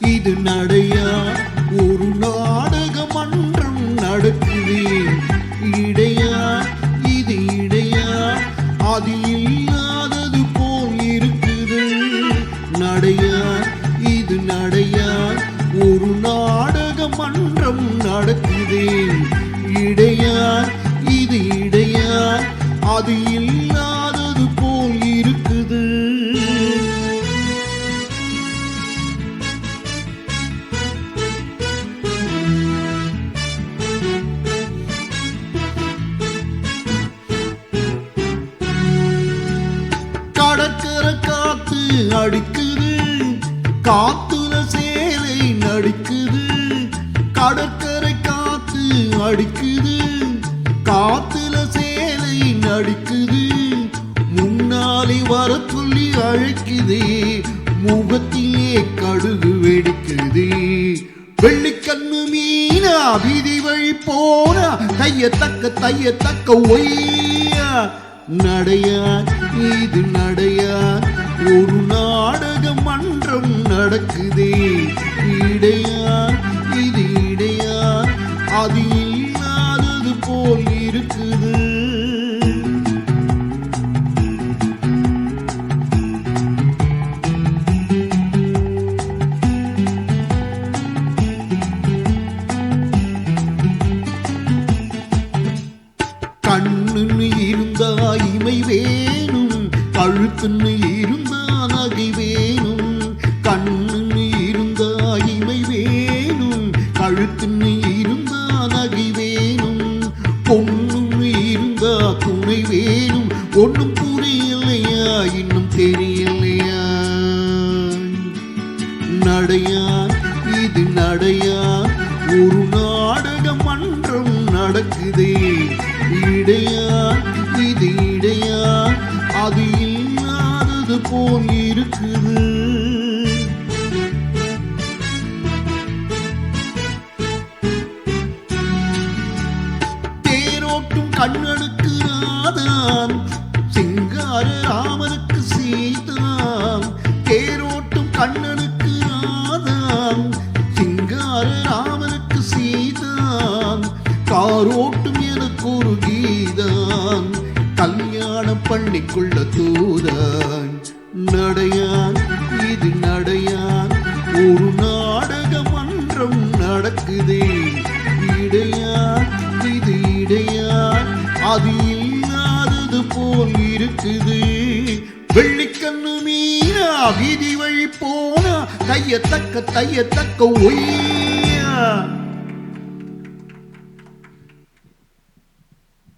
இது நடையா ஒரு நாடக மன்றம் நடக்குது இடையா இது இடையா அது இல்லாதது போல் இருக்குது நடையா இது நடையா ஒரு நாடக மன்றம் நடக்குது இடையா இது இடையா அது இல்லாதது போல் இருக்குது கடற்கரை காத்து அடிக்குது காத்துல சேலை நடிக்குது கடற்கரை காத்து அடிக்குது காத்துல சேலை நடிக்குது முன்னாலே வர சொல்லி அழைக்குது முகத்திலே கடுகு வெடிக்குது வெள்ளிக்கண்ணு மீனா வீதி வழி போனா தையத்தக்க ஒய்யா நடையா இது நடையா ஒரு நாடக மன்றம் நடக்குதே இடையா இது இடையா அது இல்லாதது போல் இருக்குது கண்ணுன்னு இருந்தா இமை வேணும் கழுத்துன்னு இருந்தா நகை வேணும் கண்ணுன்னு இருந்தா இமை வேணும் கழுத்துன்னு இருந்தா நகை வேணும் பொண்ணுன்னு இருந்தா துணை வேணும் ஒன்னும் புரியலையா இன்னும் தெரியலையா நடையா இது நடையா ஒரு நாடக மன்றம் நடக்குதே இடையா இது இடையா அது இல்லாதது போல் இருக்குது தேரோட்டும் கண்ணனுக்கு ராதான் சிங்கார ராமனுக்கு சீதான் தேரோட்டும் கண்ணனுக்கு ராதான் சிங்கார ராமனுக்கு சீதான் காரோட்டும் எனக்கு ஒரு கீதான் கல்யாணம் பண்ணிக்கொள்ள தூதான் நடையான் இது நடையான் ஒரு நாடக மன்றம் நடக்குதே இடையான் இது இடையான் அது இல்லாதது போல் இருக்குது வெள்ளிக்கண்ணு மீனா வீதி வழி போனா தையத்தக்க ஒய்யா